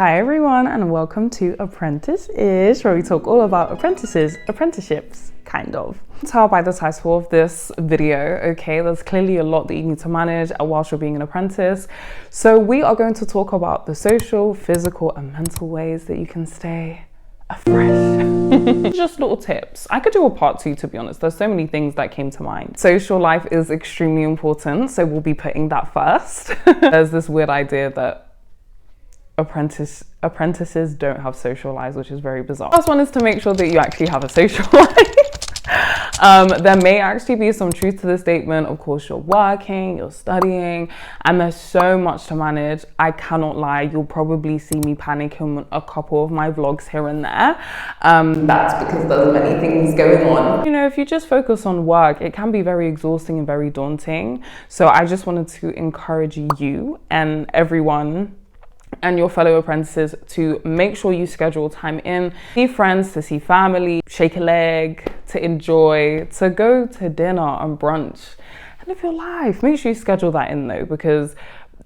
Hi everyone, and welcome to Apprenticeish, where we talk all about apprentices, apprenticeships, kind of. You can tell by the title of this video, okay, there's clearly a lot that you need to manage whilst you're being an apprentice. So we are going to talk about the social, physical, and mental ways that you can stay fresh. Just little tips. I could do a part 2, to be honest. There's so many things that came to mind. Social life is extremely important, so we'll be putting that first. There's this weird idea that apprentices don't have social lives, which is very bizarre. First one is to make sure that you actually have a social life. There may actually be some truth to the statement. Of course, you're working, you're studying, and there's so much to manage. I cannot lie, you'll probably see me panicking a couple of my vlogs here and there. That's because there's many things going on. You know, if you just focus on work, it can be very exhausting and very daunting. So I just wanted to encourage you and everyone and your fellow apprentices to make sure you schedule time in, to see friends, to see family, shake a leg, to enjoy, to go to dinner and brunch and live your life. Make sure you schedule that in though, because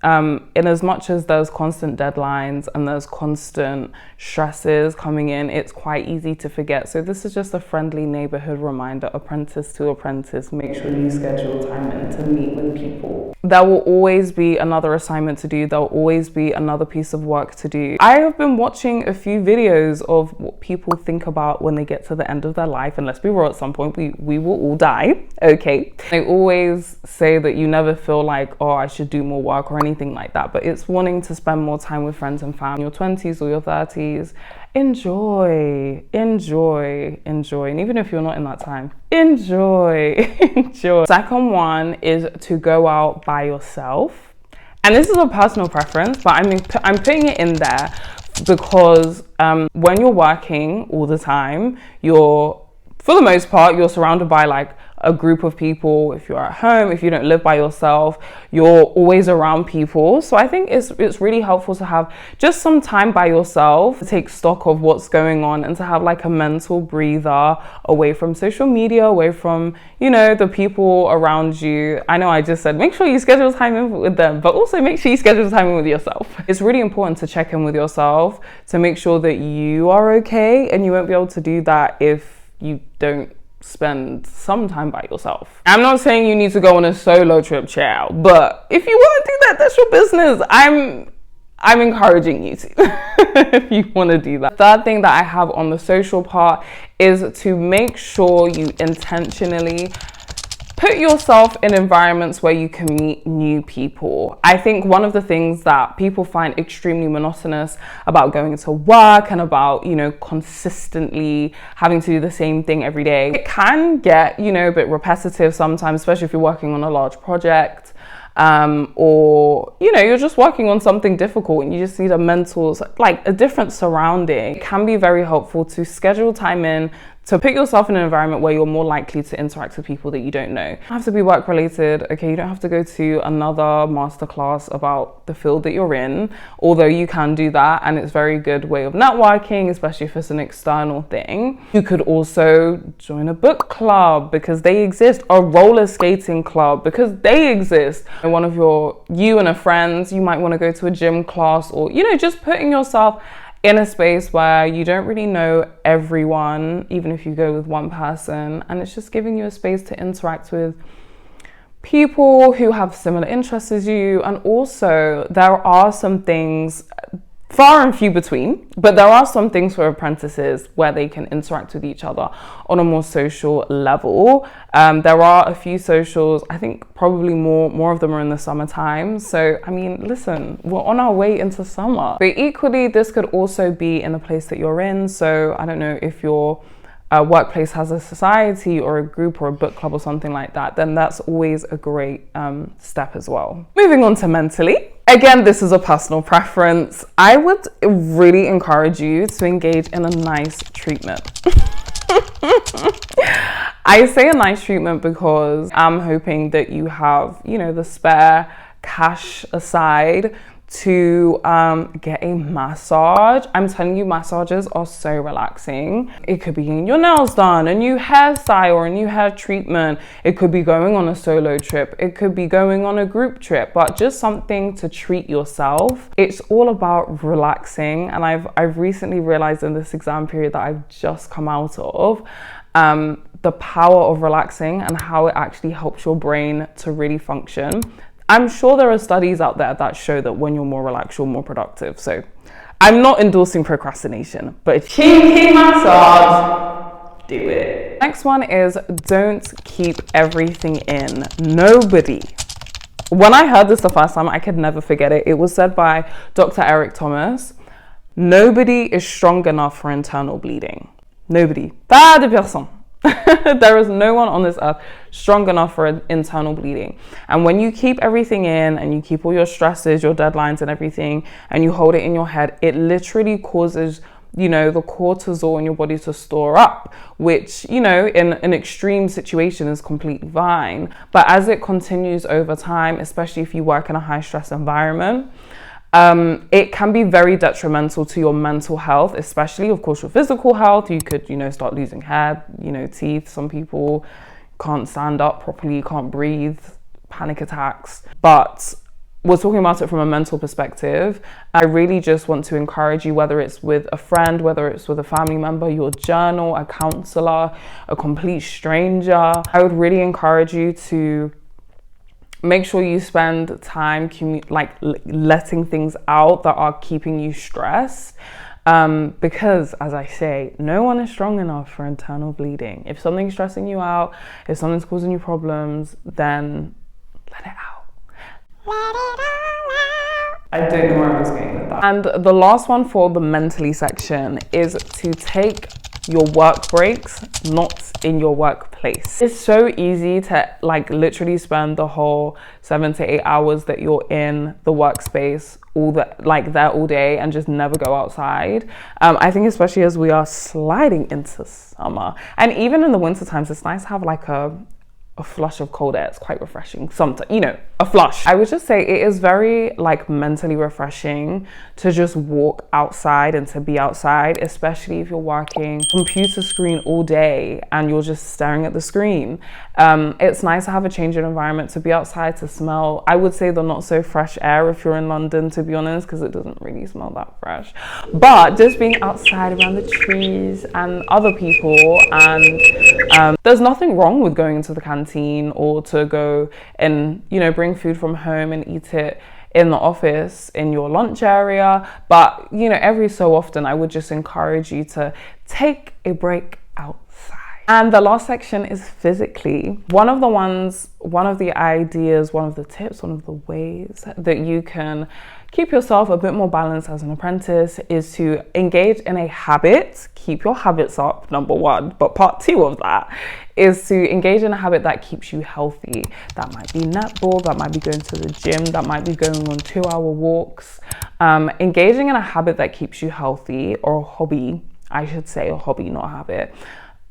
in as much as there's constant deadlines and there's constant stresses coming in, it's quite easy to forget. So this is just a friendly neighborhood reminder, apprentice to apprentice, make sure you schedule time in to meet with people. There will always be another assignment to do. There'll always be another piece of work to do. I have been watching a few videos of what people think about when they get to the end of their life, and let's be real, at some point we will all die, okay? They always say that you never feel like, oh, I should do more work or anything like that, but it's wanting to spend more time with friends and family. In your 20s or your 30s, enjoy, and even if you're not in that time, enjoy. Second one is to go out by yourself, and this is a personal preference, but I'm putting it in there because when you're working all the time, for the most part, you're surrounded by like a group of people. If you're at home, if you don't live by yourself, you're always around people. So I think it's really helpful to have just some time by yourself to take stock of what's going on and to have like a mental breather away from social media, away from, you know, the people around you. I know I just said make sure you schedule time in with them, but also make sure you schedule time in with yourself. It's really important to check in with yourself to make sure that you are okay, and you won't be able to do that if you don't spend some time by yourself. I'm not saying you need to go on a solo trip, child, but if you want to do that, that's your business. I'm encouraging you to if you want to do that. Third thing that I have on the social part is to make sure you intentionally put yourself in environments where you can meet new people. I think one of the things that people find extremely monotonous about going to work and about, you know, consistently having to do the same thing every day, it can get, you know, a bit repetitive sometimes, especially if you're working on a large project, or, you know, you're just working on something difficult and you just need a different surrounding. It can be very helpful to schedule time in to put yourself in an environment where you're more likely to interact with people that you don't know. You don't have to be work related, okay? You don't have to go to another masterclass about the field that you're in, although you can do that, and it's a very good way of networking, especially if it's an external thing. You could also join a book club because they exist, a roller skating club because they exist. And one of you and a friend, you might want to go to a gym class, or, you know, just putting yourself in a space where you don't really know everyone, even if you go with one person, and it's just giving you a space to interact with people who have similar interests as you. And also there are some things, far and few between, but there are some things for apprentices where they can interact with each other on a more social level. There are a few socials, I think probably more of them are in the summertime. So, I mean, listen, we're on our way into summer. But equally, this could also be in the place that you're in. So I don't know if your workplace has a society or a group or a book club or something like that, then that's always a great step as well. Moving on to mentally. Again, this is a personal preference. I would really encourage you to engage in a nice treatment. I say a nice treatment because I'm hoping that you have, you know, the spare cash aside to get a massage. I'm telling you, massages are so relaxing. It could be getting your nails done, a new hairstyle or a new hair treatment. It could be going on a solo trip. It could be going on a group trip, but just something to treat yourself. It's all about relaxing. And I've recently realized in this exam period that I've just come out of, the power of relaxing and how it actually helps your brain to really function. I'm sure there are studies out there that show that when you're more relaxed, you're more productive. So I'm not endorsing procrastination, but a cheeky massage, do it. Next one is don't keep everything in. Nobody. When I heard this the first time, I could never forget it. It was said by Dr. Eric Thomas. Nobody is strong enough for internal bleeding. Nobody. Pas de personne. There is no one on this earth strong enough for internal bleeding. And when you keep everything in and you keep all your stresses, your deadlines and everything, and you hold it in your head, it literally causes, you know, the cortisol in your body to store up, which, you know, in an extreme situation is completely fine. But as it continues over time, especially if you work in a high stress environment, it can be very detrimental to your mental health, especially, of course, your physical health. You could, you know, start losing hair, you know, teeth. Some people can't stand up properly, can't breathe, panic attacks. But we're talking about it from a mental perspective. I really just want to encourage you, whether it's with a friend, whether it's with a family member, your journal, a counselor, a complete stranger. I would really encourage you to make sure you spend time letting things out that are keeping you stressed. Because, as I say, no one is strong enough for internal bleeding. If something's stressing you out, if something's causing you problems, then let it out. Let it all out. I don't know where I was going with that. And the last one for the mentally section is to take your work breaks not in your workplace. It's so easy to literally spend the whole 7 to 8 hours that you're in the workspace there all day and just never go outside. I think especially as we are sliding into summer, and even in the winter times, it's nice to have a flush of cold air. It's quite refreshing. Sometimes, you know, a flush. I would just say it is very mentally refreshing to just walk outside and to be outside, especially if you're working computer screen all day and you're just staring at the screen. It's nice to have a change in environment, to be outside, to smell, I would say, the not so fresh air if you're in London, to be honest, because it doesn't really smell that fresh. But just being outside around the trees and other people, and there's nothing wrong with going into the canteen or to go and, you know, bring food from home and eat it in the office in your lunch area. But, you know, every so often I would just encourage you to take a break outside. And the last section is physically. One of the ideas, one of the tips, one of the ways that you can keep yourself a bit more balanced as an apprentice is to engage in a habit. Keep your habits up, number one. But part two of that is to engage in a habit that keeps you healthy. That might be netball, that might be going to the gym, that might be going on 2-hour walks. Engaging in a habit that keeps you healthy, or a hobby, I should say, a hobby, not a habit.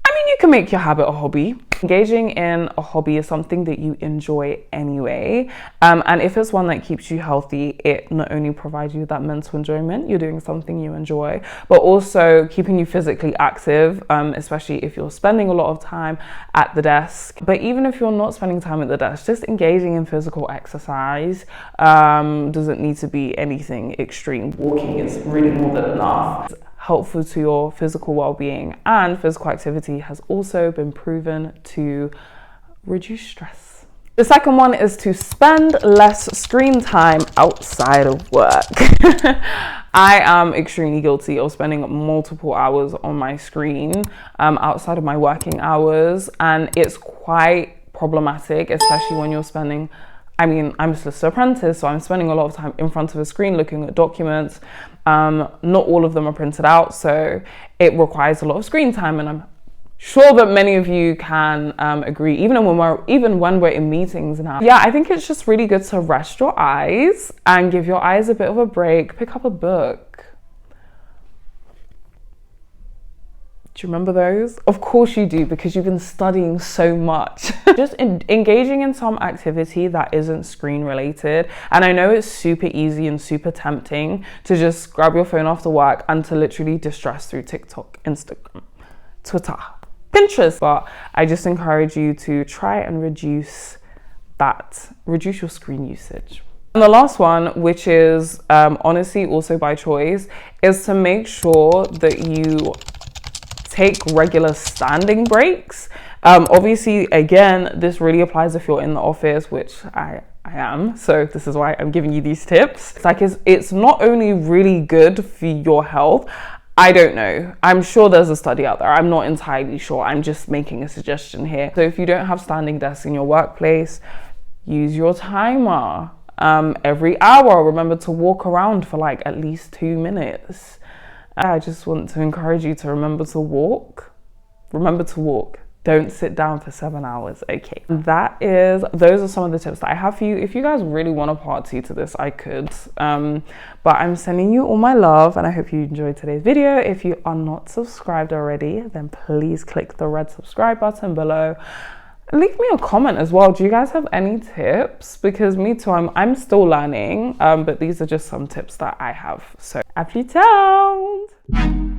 I mean, you can make your habit a hobby. Engaging in a hobby is something that you enjoy anyway. And if it's one that keeps you healthy, it not only provides you that mental enjoyment, you're doing something you enjoy, but also keeping you physically active, especially if you're spending a lot of time at the desk. But even if you're not spending time at the desk, just engaging in physical exercise doesn't need to be anything extreme. Walking is really more than enough. Helpful to your physical well-being, and physical activity has also been proven to reduce stress. The second one is to spend less screen time outside of work. I am extremely guilty of spending multiple hours on my screen outside of my working hours, and it's quite problematic, especially when you're spending, I mean, I'm a solicitor apprentice, so I'm spending a lot of time in front of a screen looking at documents. Not all of them are printed out, so it requires a lot of screen time, and I'm sure that many of you can agree, even when we're in meetings now. Yeah, I think it's just really good to rest your eyes and give your eyes a bit of a break. Pick up a book. Do you remember those? Of course you do, because you've been studying so much. Just engaging in some activity that isn't screen related. And I know it's super easy and super tempting to just grab your phone after work and to literally distress through TikTok, Instagram, Twitter, Pinterest. But I just encourage you to try and reduce your screen usage. And the last one, which is honestly also by choice, is to make sure that you take regular standing breaks. Obviously, again, this really applies if you're in the office, which I am. So this is why I'm giving you these tips. It's like, it's not only really good for your health. I don't know. I'm sure there's a study out there. I'm not entirely sure. I'm just making a suggestion here. So if you don't have standing desks in your workplace, use your timer. Every hour, remember to walk around for like at least 2 minutes. I just want to encourage you to remember to walk. Remember to walk. Don't sit down for 7 hours, okay? Those are some of the tips that I have for you. If you guys really want a part 2 to this, I could. But I'm sending you all my love, and I hope you enjoyed today's video. If you are not subscribed already, then please click the red subscribe button below. Leave me a comment as well. Do you guys have any tips? Because me too, I'm still learning, but these are just some tips that I have. So, à plus tard!